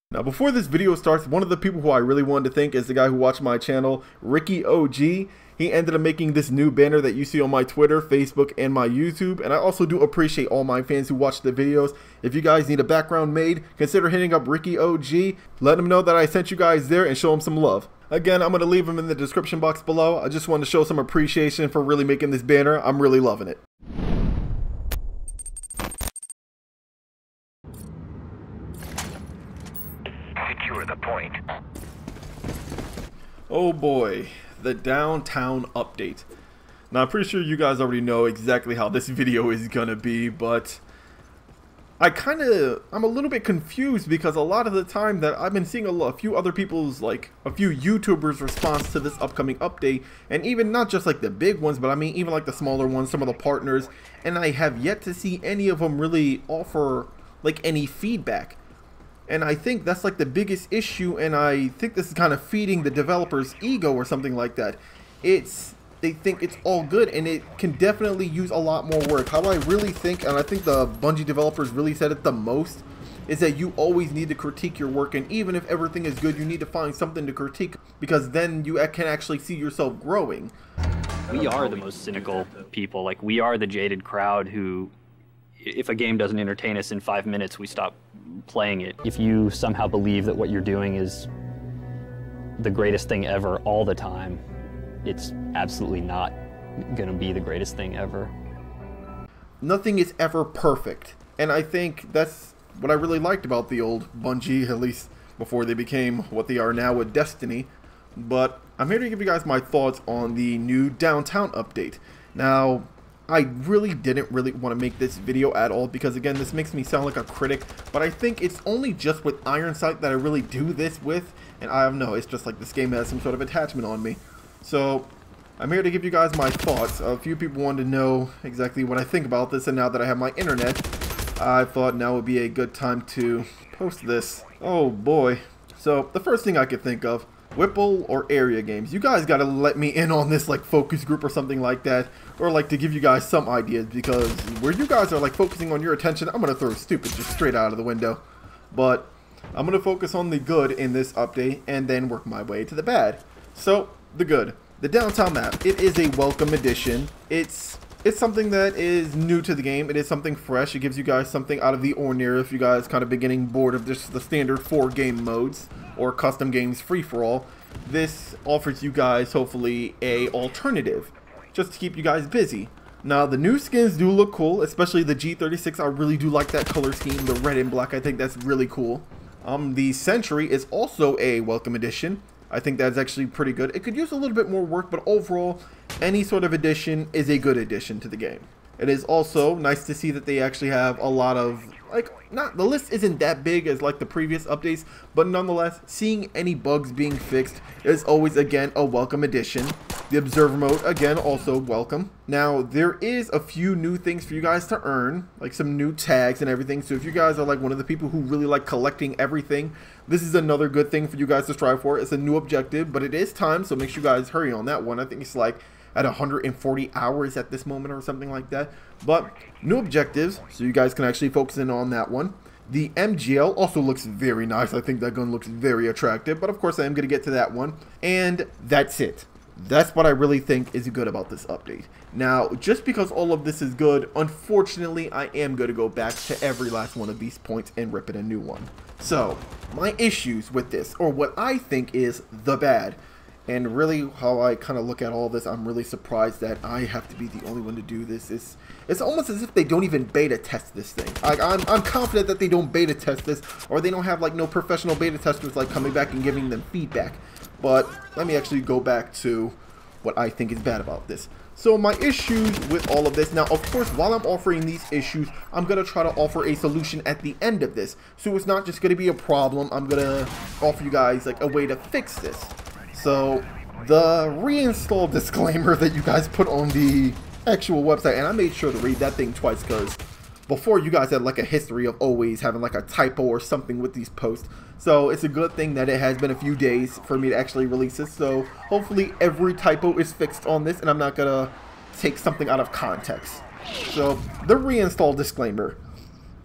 Now before this video starts, one of the people who I really wanted to thank is the guy who watched my channel, Ricky OG. He ended up making this new banner that you see on my Twitter, Facebook, and my YouTube. And I also do appreciate all my fans who watch the videos. If you guys need a background made, consider hitting up Ricky OG. Let him know that I sent you guys there and show him some love. Again, I'm going to leave him in the description box below. I just wanted to show some appreciation for really making this banner. I'm really loving it. Secure the point. Oh boy, the downtown update. Now I'm pretty sure you guys already know exactly how this video is gonna be, but I'm a little bit confused because a lot of the time that I've been seeing a few other people's, like a few YouTubers response to this upcoming update, and even not just like the big ones, but I mean even like the smaller ones, some of the partners, and I have yet to see any of them really offer like any feedback. And I think that's like the biggest issue, and I think this is kind of feeding the developer's ego or something like that. They think it's all good, and it can definitely use a lot more work. How I really think, and I think the Bungie developers really said it the most, is that you always need to critique your work, and even if everything is good, you need to find something to critique, because then you can actually see yourself growing. We are the most cynical people. Like, we are the jaded crowd who, if a game doesn't entertain us in 5 minutes, we stop playing it. If you somehow believe that what you're doing is the greatest thing ever all the time, it's absolutely not going to be the greatest thing ever. Nothing is ever perfect, and I think that's what I really liked about the old Bungie, at least before they became what they are now with Destiny. But I'm here to give you guys my thoughts on the new downtown update. Now, I really didn't want to make this video at all because, again, this makes me sound like a critic, but I think it's only just with Ironsight that I really do this with, and I don't know, it's just like this game has some sort of attachment on me. So I'm here to give you guys my thoughts. A few people wanted to know exactly what I think about this, and now that I have my internet, I thought now would be a good time to post this. Oh boy. So the first thing I could think of, Whipple or area games. You guys gotta let me in on this like focus group or something like that, or like to give you guys some ideas, because where you guys are like focusing on your attention, I'm gonna throw stupid just straight out of the window. But I'm gonna focus on the good in this update and then work my way to the bad. So the good, the downtown map, it is a welcome addition. It's something that is new to the game. It is something fresh. It gives you guys something out of the ordinary if you guys kind of been getting bored of just the standard 4 game modes or custom games free-for-all. This offers you guys hopefully a alternative just to keep you guys busy. Now the new skins do look cool, especially the G36. I really do like that color scheme, the red and black. I think that's really cool. The Sentry is also a welcome addition. I think that's actually pretty good. It could use a little bit more work, but overall, any sort of addition is a good addition to the game. It is also nice to see that they actually have a lot of, like, the list isn't that big as like the previous updates, but nonetheless, seeing any bugs being fixed is always, again, a welcome addition. The observer mode, again, also welcome. Now, there is a few new things for you guys to earn, like some new tags and everything. So if you guys are like one of the people who really like collecting everything, this is another good thing for you guys to strive for. It's a new objective, but it is time, so make sure you guys hurry on that one. I think it's like at 140 hours at this moment or something like that. But new objectives, so you guys can actually focus in on that one. The MGL also looks very nice. I think that gun looks very attractive, but of course I am going to get to that one. And that's it. That's what I really think is good about this update. Now, just because all of this is good, unfortunately, I am going to go back to every last one of these points and rip it a new one. So, my issues with this, or what I think is the bad, and really how I kind of look at all this, I'm really surprised that I have to be the only one to do this. It's almost as if they don't even beta test this thing. I'm confident that they don't beta test this, or they don't have like no professional beta testers like coming back and giving them feedback. But let me actually go back to what I think is bad about this. So my issues with all of this, now of course while I'm offering these issues, I'm going to try to offer a solution at the end of this. So it's not just going to be a problem, I'm going to offer you guys like a way to fix this. So the reinstall disclaimer that you guys put on the actual website, and I made sure to read that thing twice because before you guys had like a history of always having like a typo or something with these posts. So it's a good thing that it has been a few days for me to actually release this. So hopefully every typo is fixed on this and I'm not gonna take something out of context. So the reinstall disclaimer.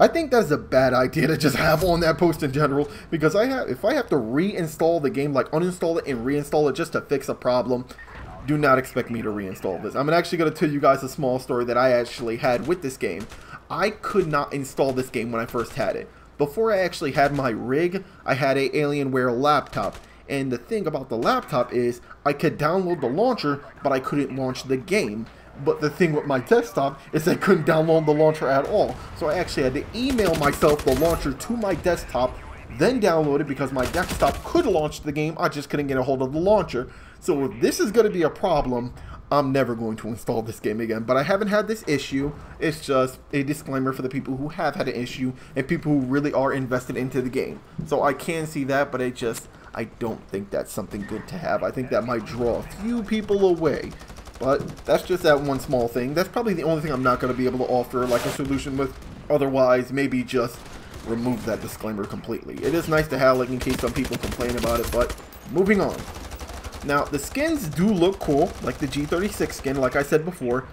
I think that's a bad idea to just have on that post in general, because if I have to reinstall the game, like uninstall it and reinstall it just to fix a problem, do not expect me to reinstall this. I'm actually going to tell you guys a small story that I actually had with this game. I could not install this game when I first had it. Before I actually had my rig, I had a Alienware laptop. And the thing about the laptop is I could download the launcher, but I couldn't launch the game. But the thing with my desktop is I couldn't download the launcher at all. So I actually had to email myself the launcher to my desktop, then download it because my desktop could launch the game. I just couldn't get a hold of the launcher. So if this is going to be a problem, I'm never going to install this game again. But I haven't had this issue. It's just a disclaimer for the people who have had an issue and people who really are invested into the game. So I can see that, but I don't think that's something good to have. I think that might draw a few people away. But that's just that one small thing. That's probably the only thing I'm not going to be able to offer like a solution with. Otherwise, maybe just remove that disclaimer completely. It is nice to have, like, in case some people complain about it, but moving on. Now, the skins do look cool, like the G36 skin, like I said before,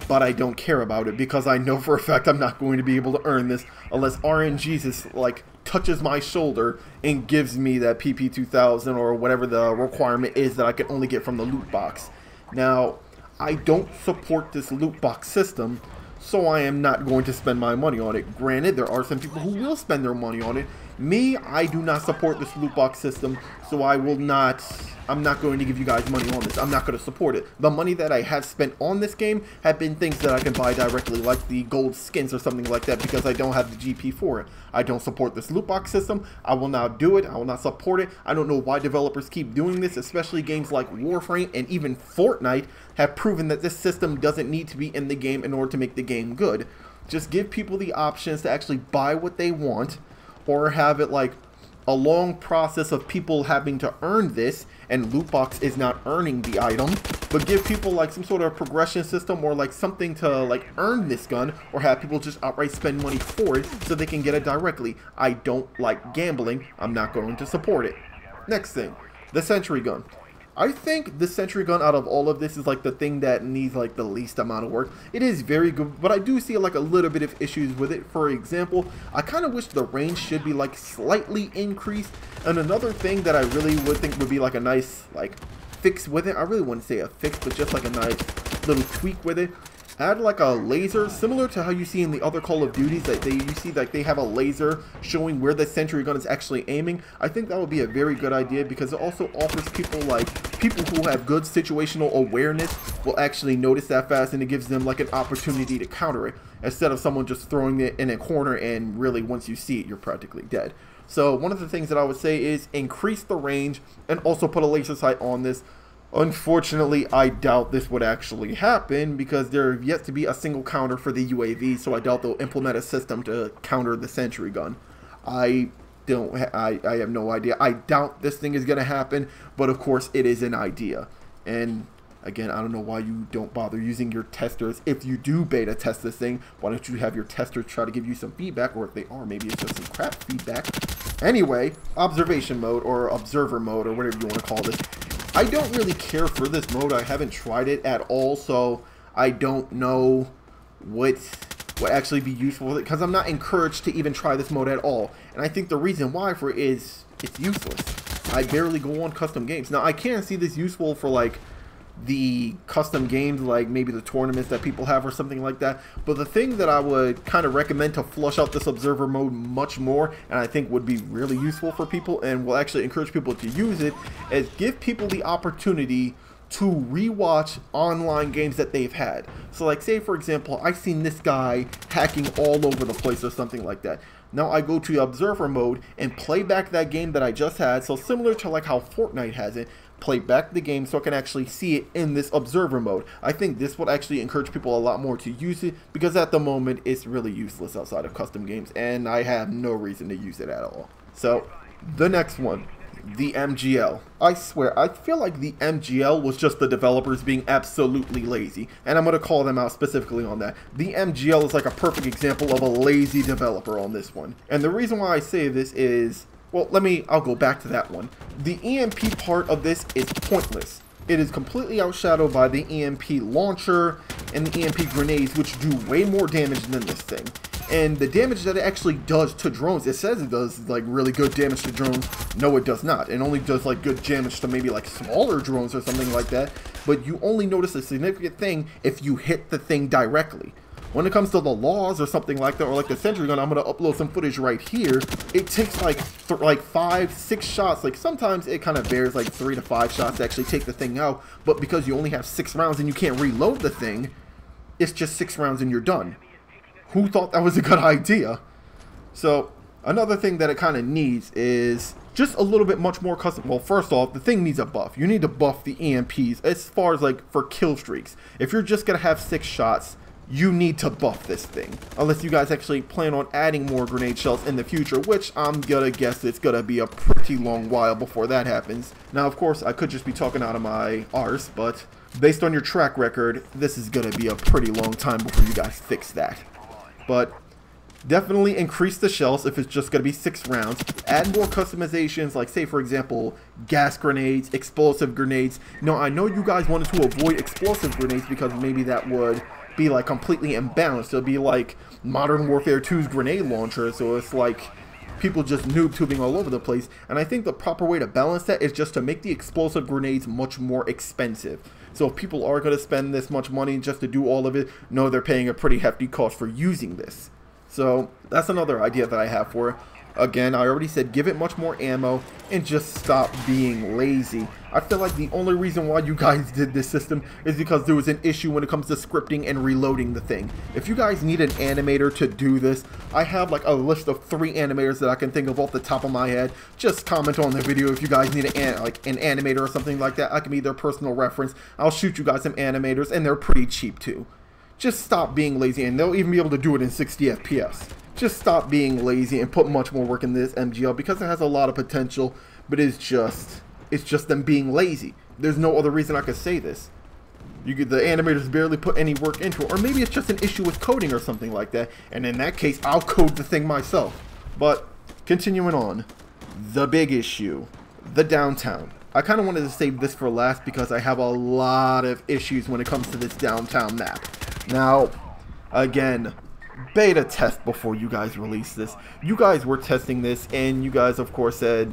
but I don't care about it because I know for a fact I'm not going to be able to earn this unless RNGesus, like, touches my shoulder and gives me that PP2000 or whatever the requirement is that I can only get from the loot box. Now, I don't support this loot box system, so I am not going to spend my money on it. Granted, there are some people who will spend their money on it. Me, I do not support this loot box system, so I'm not going to give you guys money on this. I'm not going to support it. The money that I have spent on this game have been things that I can buy directly, like the gold skins or something like that, because I don't have the GP for it. I don't support this loot box system. I will not do it. I will not support it. I don't know why developers keep doing this, especially games like Warframe and even Fortnite have proven that this system doesn't need to be in the game in order to make the game good. Just give people the options to actually buy what they want, or have it like a long process of people having to earn this, and loot box is not earning the item, but give people like some sort of progression system or like something to like earn this gun, or have people just outright spend money for it so they can get it directly. I don't like gambling. I'm not going to support it. Next thing, the sentry gun. I think the sentry gun out of all of this is like the thing that needs like the least amount of work. It is very good, but I do see like a little bit of issues with it. For example, I kind of wish the range should be like slightly increased. And another thing that I really would think would be like a nice like fix with it, I really wouldn't say a fix, but just like a nice little tweak with it. Add like a laser similar to how you see in the other Call of Duties that you see like they have a laser showing where the sentry gun is actually aiming. I think that would be a very good idea because it also offers people who have good situational awareness will actually notice that fast, and it gives them like an opportunity to counter it instead of someone just throwing it in a corner and really once you see it you're practically dead. So one of the things that I would say is increase the range and also put a laser sight on this. Unfortunately, I doubt this would actually happen because there have yet to be a single counter for the UAV, so I doubt they'll implement a system to counter the sentry gun. I have no idea. I doubt this thing is going to happen, but of course it is an idea. And again, I don't know why you don't bother using your testers. If you do beta test this thing, why don't you have your testers try to give you some feedback, or if they are, maybe it's just some crap feedback. Anyway, observation mode or observer mode or whatever you want to call this. I don't really care for this mode. I haven't tried it at all, so I don't know what would actually be useful with it because I'm not encouraged to even try this mode at all. And I think the reason why for it is it's useless. I barely go on custom games. Now, I can see this useful for like the custom games, like maybe the tournaments that people have or something like that, but the thing that I would kind of recommend to flush out this observer mode much more, and I think would be really useful for people and will actually encourage people to use it, is give people the opportunity to rewatch online games that they've had. So like say for example, I've seen this guy hacking all over the place or something like that. Now I go to observer mode and play back that game that I just had, so similar to like how Fortnite has it, play back the game so I can actually see it in this observer mode. I think this would actually encourage people a lot more to use it because at the moment it's really useless outside of custom games and I have no reason to use it at all. So the next one, the MGL. I swear, I feel like the MGL was just the developers being absolutely lazy, and I'm going to call them out specifically on that. The MGL is like a perfect example of a lazy developer on this one. And the reason why I say this is, well, I'll go back to that one. The EMP part of this is pointless. It is completely outshadowed by the EMP launcher and the EMP grenades, which do way more damage than this thing. And the damage that it actually does to drones, it says it does like really good damage to drones. No, it does not. It only does like good damage to maybe like smaller drones or something like that. But you only notice a significant thing if you hit the thing directly. When it comes to the laws or something like that, or like the sentry gun, I'm going to upload some footage right here. It takes like 5, 6 shots. Like sometimes it kind of varies, like 3 to 5 shots to actually take the thing out. But because you only have 6 rounds and you can't reload the thing, it's just 6 rounds and you're done. Who thought that was a good idea? So another thing that it kind of needs is just a little bit much more custom. Well, first off, the thing needs a buff. You need to buff the EMPs as far as like for kill streaks. If you're just going to have 6 shots, you need to buff this thing. Unless you guys actually plan on adding more grenade shells in the future, which I'm gonna guess it's gonna be a pretty long while before that happens. Now, of course, I could just be talking out of my arse, but based on your track record, this is gonna be a pretty long time before you guys fix that. But definitely increase the shells if it's just gonna be 6 rounds. Add more customizations, like say for example, gas grenades, explosive grenades. Now, I know you guys wanted to avoid explosive grenades because maybe that would be like completely imbalanced. It'll be like Modern Warfare 2's grenade launcher, so it's like people just noob tubing all over the place. And I think the proper way to balance that is just to make the explosive grenades much more expensive. So if people are going to spend this much money just to do all of it, know they're paying a pretty hefty cost for using this. So that's another idea that I have for it. Again, I already said give it much more ammo and just stop being lazy. I feel like the only reason why you guys did this system is because there was an issue when it comes to scripting and reloading the thing. If you guys need an animator to do this, I have like a list of 3 animators that I can think of off the top of my head. Just comment on the video if you guys need an animator or something like that. I can be their personal reference. I'll shoot you guys some animators, and they're pretty cheap too. Just stop being lazy, and they'll even be able to do it in 60 FPS. Just stop being lazy and put much more work in this MGL because it has a lot of potential, but it's just them being lazy. There's no other reason I could say this. The animators barely put any work into it, or maybe it's just an issue with coding or something like that, and in that case, I'll code the thing myself. But continuing on, the big issue, the downtown. I kind of wanted to save this for last because I have a lot of issues when it comes to this downtown map. Now, again, beta test before you guys release this. You guys were testing this, and you guys of course said,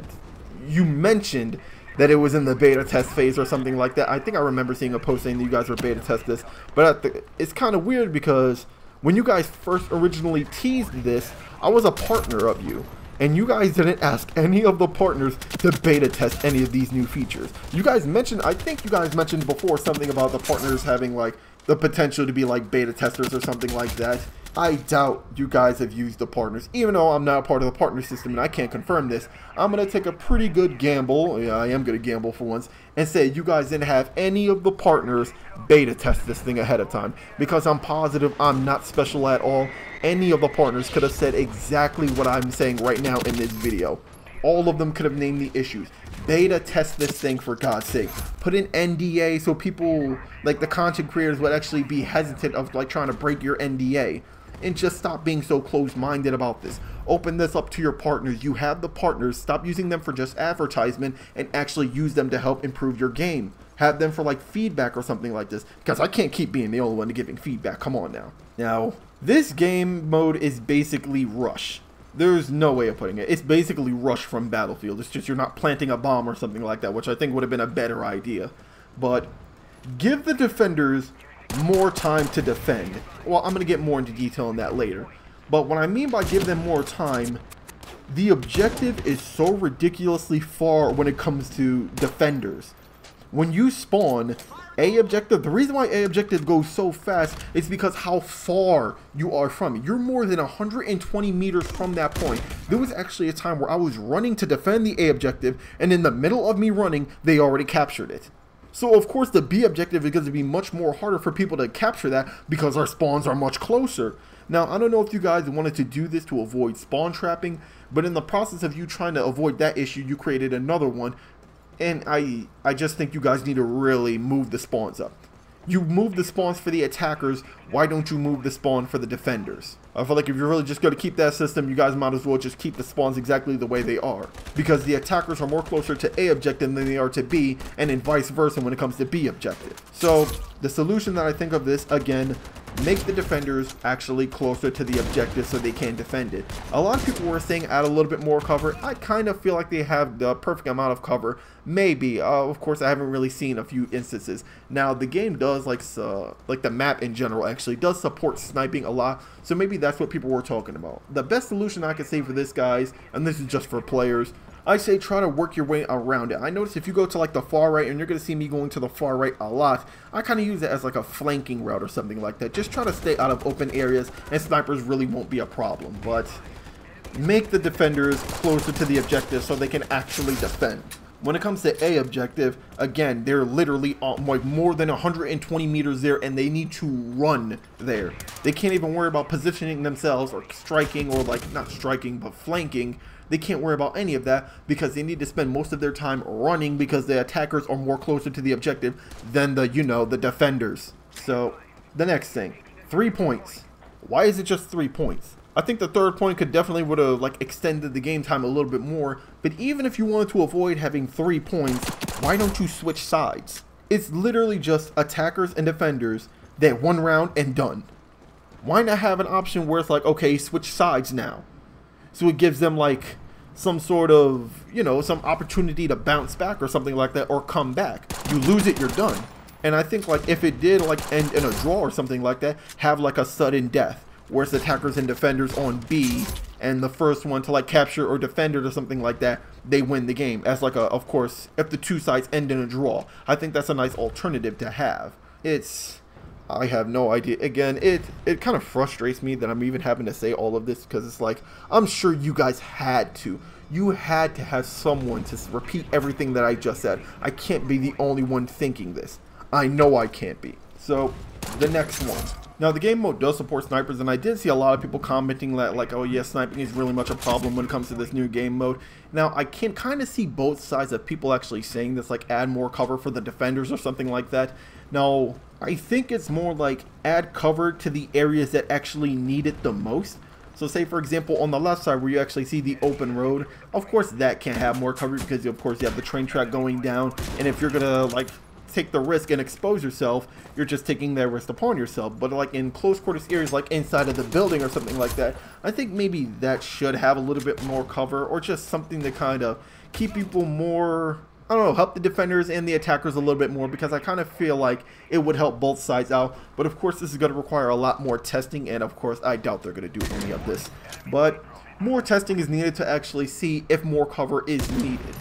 you mentioned that it was in the beta test phase or something like that. I think I remember seeing a post saying that you guys were beta test this, but it's kind of weird because when you guys first originally teased this, I was a partner of you, and you guys didn't ask any of the partners to beta test any of these new features. You guys mentioned, I think you guys mentioned before something about the partners having like the potential to be like beta testers or something like that. I doubt you guys have used the partners. Even though I'm not part of the partner system and I can't confirm this, I'm going to take a pretty good gamble, yeah, I am going to gamble for once, and say you guys didn't have any of the partners beta test this thing ahead of time. Because I'm positive I'm not special at all. Any of the partners could have said exactly what I'm saying right now in this video. All of them could have named the issues. Beta test this thing for God's sake. Put an NDA so people, like the content creators, would actually be hesitant of like trying to break your NDA. And just stop being so closed-minded about this. Open this up to your partners. You have the partners. Stop using them for just advertisement and actually use them to help improve your game. Have them for like feedback or something like this. Because I can't keep being the only one giving feedback. Come on now. Now, this game mode is basically Rush. There's no way of putting it. It's basically Rush from Battlefield. It's just you're not planting a bomb or something like that, which I think would have been a better idea. But give the defenders more time to defend. Well, I'm going to get more into detail on that later. But what I mean by give them more time, the objective is so ridiculously far when it comes to defenders. When you spawn, A objective, the reason why A objective goes so fast is because how far you are from it. You're more than 120 meters from that point. There was actually a time where I was running to defend the A objective, and in the middle of me running, they already captured it. So of course the B objective is going to be much more harder for people to capture that because our spawns are much closer. Now, I don't know if you guys wanted to do this to avoid spawn trapping, but in the process of you trying to avoid that issue, you created another one. And I just think you guys need to really move the spawns up. You move the spawns for the attackers, why don't you move the spawn for the defenders? I feel like if you're really just going to keep that system, you guys might as well just keep the spawns exactly the way they are. Because the attackers are more closer to A objective than they are to B, and then vice versa when it comes to B objective. So, the solution that I think of this, again, make the defenders actually closer to the objective so they can defend it. A lot of people were saying add a little bit more cover. I kind of feel like they have the perfect amount of cover. Maybe. Of course, I haven't really seen a few instances. Now, the game does, like the map in general, actually does support sniping a lot. So maybe that's what people were talking about. The best solution I could say for this, guys, and this is just for players, I say try to work your way around it. I notice if you go to like the far right, and you're going to see me going to the far right a lot, I kind of use it as like a flanking route or something like that. Just try to stay out of open areas, and snipers really won't be a problem. But make the defenders closer to the objective so they can actually defend. When it comes to A objective, again, they're literally like more than 120 meters there, and they need to run there. They can't even worry about positioning themselves or striking, or like not striking but flanking. They can't worry about any of that because they need to spend most of their time running because the attackers are more closer to the objective than the, you know, the defenders. So the next thing, 3 points. Why is it just 3 points? I think the third point could definitely would have like extended the game time a little bit more, but even if you wanted to avoid having 3 points, why don't you switch sides? It's literally just attackers and defenders that 1 round and done. Why not have an option where it's like, okay, switch sides now? So it gives them like some sort of, you know, some opportunity to bounce back or something like that, or come back. You lose it, you're done. And I think like if it did like end in a draw or something like that, have like a sudden death, where it's attackers and defenders on B, and the first one to like capture or defend it or something like that, they win the game. As like a, of course, if the 2 sides end in a draw. I think that's a nice alternative to have. I have no idea. Again, it kind of frustrates me that I'm even having to say all of this, because it's like, I'm sure you guys had to. You had to have someone to repeat everything that I just said. I can't be the only one thinking this. I know I can't be. So, the next one. Now, the game mode does support snipers, and I did see a lot of people commenting that, like, oh yeah, sniping is really much a problem when it comes to this new game mode. Now, I can kind of see both sides of people actually saying this, like, add more cover for the defenders or something like that. Now, I think it's more like add cover to the areas that actually need it the most. So say, for example, on the left side where you actually see the open road, of course that can't have more cover because, of course, you have the train track going down, and if you're gonna, like, take the risk and expose yourself, you're just taking that risk upon yourself. But like in close quarters areas, like inside of the building or something like that, I think maybe that should have a little bit more cover, or just something to kind of keep people more, I don't know, help the defenders and the attackers a little bit more, because I kind of feel like it would help both sides out. But of course this is going to require a lot more testing, and of course I doubt they're going to do any of this. But more testing is needed to actually see if more cover is needed.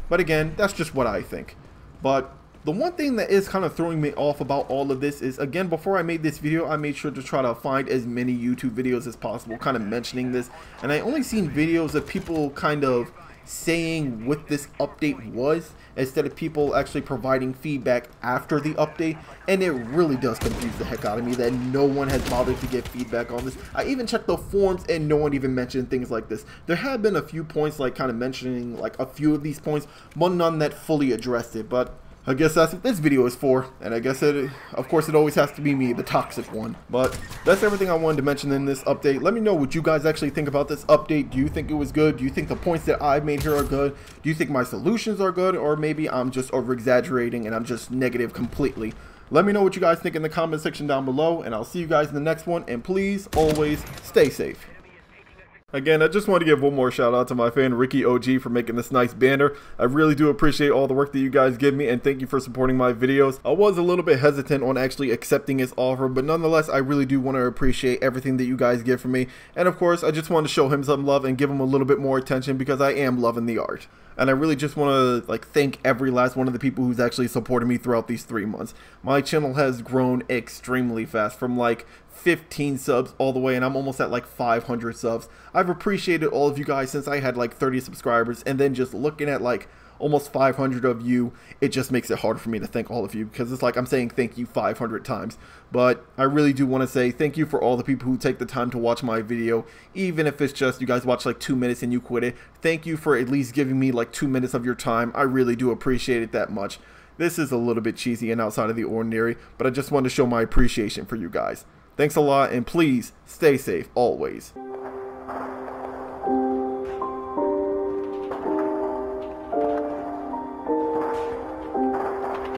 But again, that's just what I think. But the one thing that is kind of throwing me off about all of this is, again, before I made this video, I made sure to try to find as many YouTube videos as possible kind of mentioning this, and I only seen videos of people kind of saying what this update was, instead of people actually providing feedback after the update. And it really does confuse the heck out of me that no one has bothered to get feedback on this. I even checked the forums and no one even mentioned things like this. There have been a few points like kind of mentioning like a few of these points, but none that fully addressed it. But I guess that's what this video is for, and I guess of course it always has to be me, the toxic one. But that's everything I wanted to mention in this update. Let me know what you guys actually think about this update. Do you think it was good? Do you think the points that I've made here are good? Do you think my solutions are good? Or maybe I'm just over exaggerating and I'm just negative completely? Let me know what you guys think in the comment section down below, and I'll see you guys in the next one, and please always stay safe. Again, I just want to give one more shout out to my fan Ricky OG for making this nice banner. I really do appreciate all the work that you guys give me, and thank you for supporting my videos. I was a little bit hesitant on actually accepting his offer, but nonetheless I really do want to appreciate everything that you guys give for me. And of course I just want to show him some love and give him a little bit more attention, because I am loving the art. And I really just want to thank every last one of the people who's actually supported me throughout these 3 months. My channel has grown extremely fast, from 15 subs all the way, and I'm almost at 500 subs. I've appreciated all of you guys since I had 30 subscribers, and then just looking at almost 500 of you, it just makes it hard for me to thank all of you, because it's like I'm saying thank you 500 times. But I really do want to say thank you for all the people who take the time to watch my video, even if it's just you guys watch 2 minutes and you quit it. Thank you for at least giving me 2 minutes of your time. I really do appreciate it that much. This is a little bit cheesy and outside of the ordinary, but I just wanted to show my appreciation for you guys. Thanks a lot, and please stay safe always.